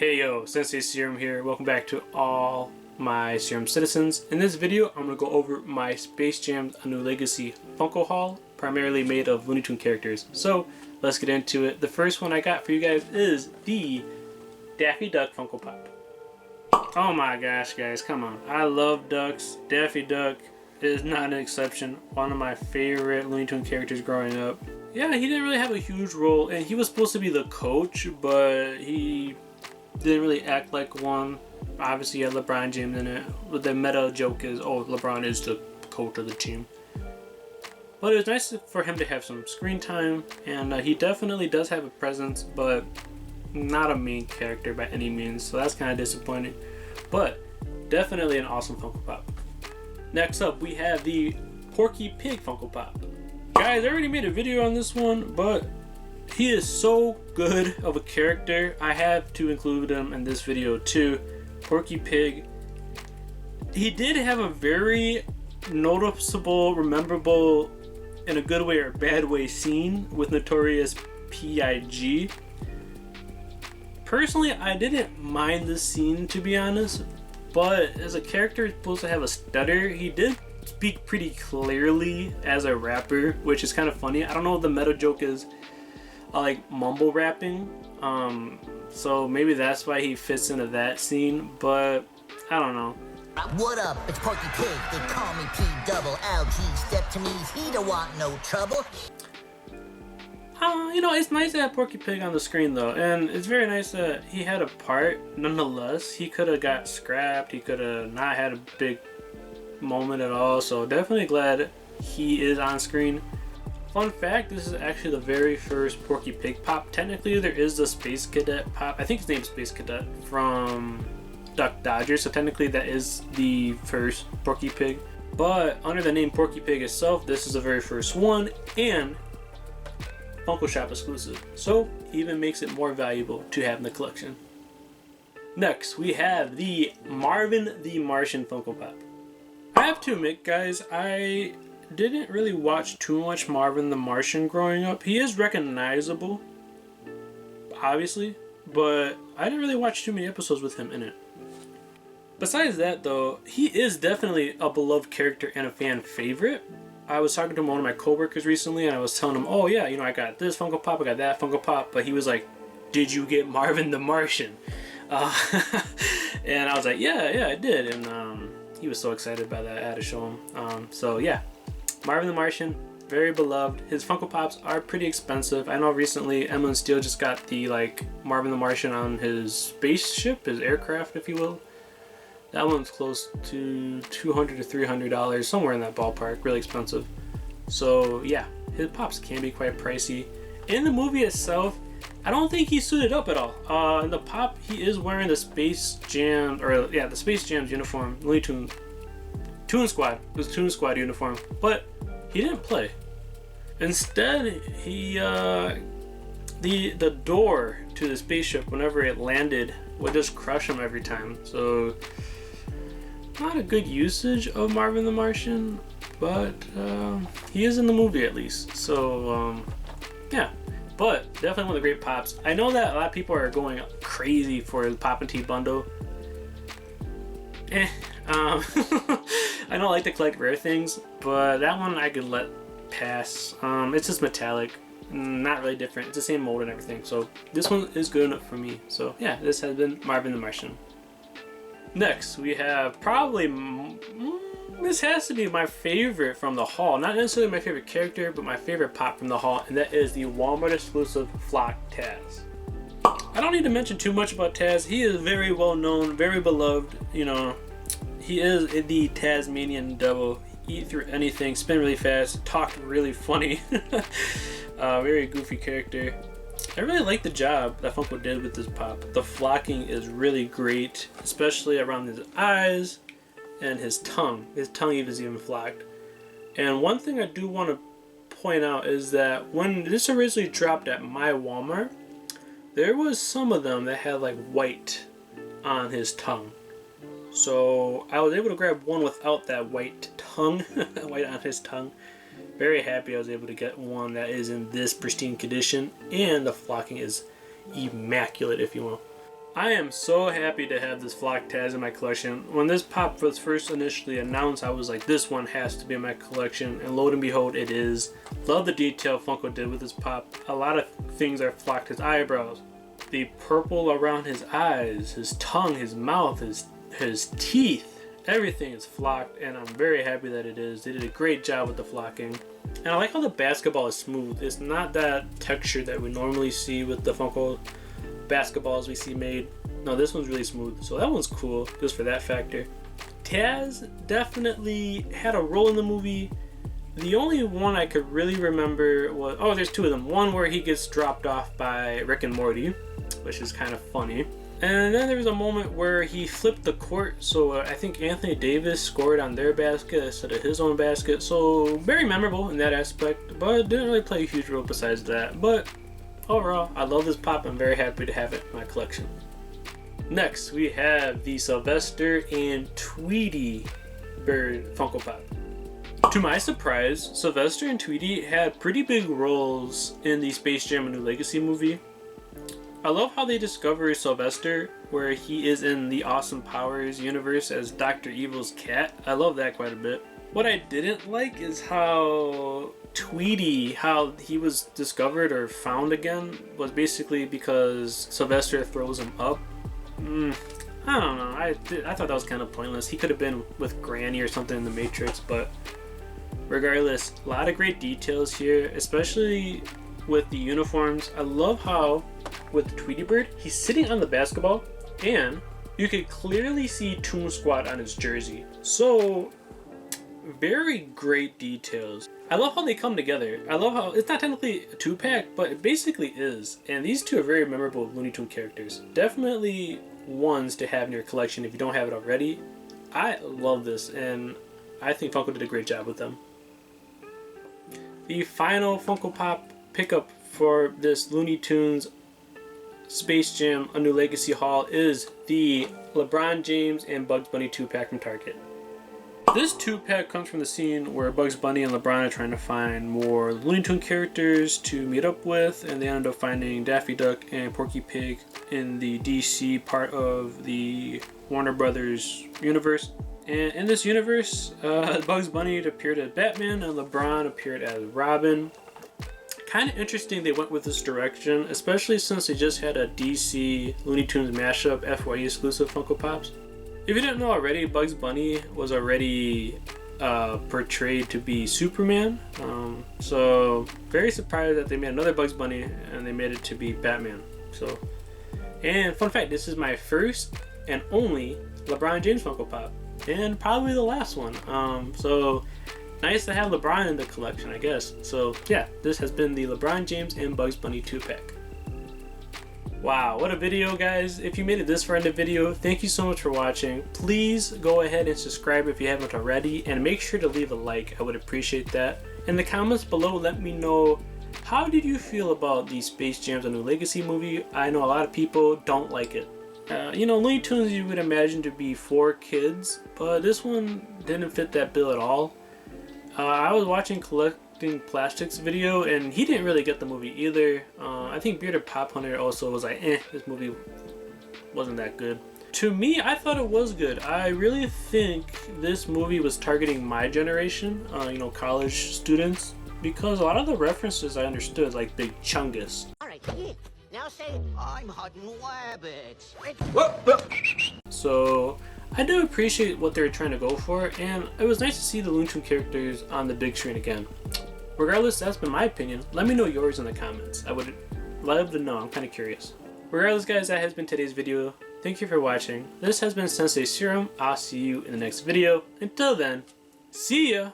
Hey yo, Sensei Serum here. Welcome back to all my Serum citizens. In this video, I'm going to go over my Space Jam A New Legacy Funko haul, primarily made of Looney Tunes characters. So, let's get into it. The first one I got for you guys is the Daffy Duck Funko Pop. Oh my gosh, guys, come on. I love ducks. Daffy Duck is not an exception. One of my favorite Looney Tunes characters growing up. Yeah, he didn't really have a huge role, and he was supposed to be the coach, but he didn't really act like one. Obviously, he had LeBron James in it. But the meta joke is, oh, LeBron is the coach of the team. But it was nice for him to have some screen time, and he definitely does have a presence, but not a main character by any means, so that's kind of disappointing. But definitely an awesome Funko Pop. Next up, we have the Porky Pig Funko Pop. Guys, I already made a video on this one, but he is so good of a character. I have to include him in this video too. Porky Pig. He did have a very noticeable, memorable, in a good way or a bad way, scene with Notorious P.I.G. Personally, I didn't mind this scene, to be honest, but as a character supposed to have a stutter, he did speak pretty clearly as a rapper, which is kind of funny. I don't know what the meta joke is, like mumble rapping, so maybe that's why he fits into that scene, but I don't know. What up? It's Porky Pig. They call me P-double-L-G. Step to me, he don't want no trouble. You know, it's nice to have Porky Pig on the screen though, and it's very nice that he had a part nonetheless. He could have got scrapped, he could have not had a big moment at all, so definitely glad he is on screen. Fun fact, this is actually the very first Porky Pig pop. Technically there is the Space Cadet pop, I think his name's Space Cadet, from Duck Dodger, so technically that is the first Porky Pig. But under the name Porky Pig itself, this is the very first one, and Funko Shop exclusive, so even makes it more valuable to have in the collection. Next, we have the Marvin the Martian Funko Pop. I have to admit, guys, I didn't really watch too much Marvin the Martian growing up. He is recognizable, obviously, but I didn't really watch too many episodes with him in it. Besides that, though, he is definitely a beloved character and a fan favorite. I was talking to one of my coworkers recently, and I was telling him, oh yeah, you know, I got this Funko Pop, I got that Funko Pop, but he was like, did you get Marvin the Martian? And I was like, yeah, I did, and he was so excited by that. I had to show him. So yeah, Marvin the Martian, very beloved. His Funko Pops are pretty expensive. I know recently Emma Steele just got the Marvin the Martian on his spaceship, his aircraft, if you will. That one's close to $200 to $300, somewhere in that ballpark, really expensive. So yeah, his pops can be quite pricey. In the movie itself, I don't think he's suited up at all. In the pop, he is wearing the Space Jam, the Space Jam's uniform, Looney Tunes, Toon Squad, his Toon Squad uniform, but he didn't play. Instead, he, the door to the spaceship, whenever it landed, would just crush him every time. So, not a good usage of Marvin the Martian, but he is in the movie at least. So, yeah. But definitely one of the great pops. I know that a lot of people are going crazy for the Pop and Tea bundle. I don't like to collect rare things, but that one I could let pass. It's just metallic, not really different. It's the same mold and everything. So this one is good enough for me. So yeah, this has been Marvin the Martian. Next, we have probably, this has to be my favorite from the haul. Not necessarily my favorite character, but my favorite pop from the haul, and that is the Walmart exclusive Flock Taz. I don't need to mention too much about Taz. He is very well known, very beloved. You know, he is the Tasmanian devil. Eat through anything, spin really fast, talk really funny. Very goofy character. I really like the job that Funko did with this pop. The flocking is really great, especially around his eyes and his tongue. His tongue is even flocked. And one thing I do want to point out is that when this originally dropped at my Walmart, there was some of them that had like white on his tongue. So I was able to grab one without that white tongue, white on his tongue. Very happy I was able to get one that is in this pristine condition, and the flocking is immaculate, if you will. I am so happy to have this flock Taz in my collection. When this pop was first initially announced, I was like, this one has to be in my collection, and lo and behold, it is. Love the detail Funko did with this pop. A lot of things are flocked. His eyebrows, the purple around his eyes, his tongue, his mouth, his teeth, everything is flocked, and I'm very happy that it is. They did a great job with the flocking. And I like how the basketball is smooth. It's not that texture that we normally see with the Funko basketballs we see made. No, this one's really smooth, so that one's cool just for that factor. Taz definitely had a role in the movie. The only one I could really remember was, oh, there's two of them. One where he gets dropped off by Rick and Morty, which is kind of funny. And then there was a moment where he flipped the court, so I think Anthony Davis scored on their basket instead of his own basket. So very memorable in that aspect, but didn't really play a huge role besides that. But overall, I love this pop. I'm very happy to have it in my collection. Next, we have the Sylvester and Tweety bird Funko Pop. To my surprise, Sylvester and Tweety had pretty big roles in the Space Jam: A New Legacy movie. I love how they discover Sylvester, where he is in the Awesome Powers universe as Dr. Evil's cat. I love that quite a bit. What I didn't like is how Tweety, how he was discovered or found again, was basically because Sylvester throws him up. I don't know. I thought that was kind of pointless. He could have been with Granny or something in the Matrix, but regardless, a lot of great details here, especially with the uniforms. I love how with the Tweety Bird, he's sitting on the basketball and you can clearly see Toon Squad on his jersey. So very great details. I love how they come together. I love how it's not technically a 2-pack, but it basically is. And these two are very memorable Looney Tunes characters. Definitely ones to have in your collection if you don't have it already. I love this, and I think Funko did a great job with them. The final Funko Pop pickup for this Looney Tunes Space Jam: A New Legacy haul is the LeBron James and Bugs Bunny 2-pack from Target. This 2-pack comes from the scene where Bugs Bunny and LeBron are trying to find more Looney Tunes characters to meet up with, and they end up finding Daffy Duck and Porky Pig in the DC part of the Warner Brothers universe. And in this universe, Bugs Bunny appeared as Batman and LeBron appeared as Robin. Kind of interesting they went with this direction, especially since they just had a DC Looney Tunes mashup FYE exclusive Funko Pops. If you didn't know already, Bugs Bunny was already portrayed to be Superman. So very surprised that they made another Bugs Bunny and they made it to be Batman. So, and fun fact, this is my first and only LeBron James Funko Pop, and probably the last one. So nice to have LeBron in the collection, I guess. So yeah, this has been the LeBron James and Bugs Bunny 2-pack. Wow, what a video, guys. If you made it this far in the video, thank you so much for watching. Please go ahead and subscribe if you haven't already, and make sure to leave a like. I would appreciate that. In the comments below, let me know, how did you feel about the Space Jam: A New Legacy movie? I know a lot of people don't like it. You know, Looney Tunes you would imagine to be for kids, but this one didn't fit that bill at all. I was watching Collecting Plastics video, and he didn't really get the movie either. I think Bearded Pop Hunter also was like, this movie wasn't that good. To me, I thought it was good. I really think this movie was targeting my generation, you know, college students, because a lot of the references I understood, like Big Chungus. Alright, now say, I'm hunting rabbits. So I do appreciate what they were trying to go for, and it was nice to see the Looney Tunes characters on the big screen again. Regardless, that's been my opinion. Let me know yours in the comments. I would love to know. I'm kind of curious. Regardless, guys, that has been today's video. Thank you for watching. This has been Sensei Serum. I'll see you in the next video. Until then, see ya!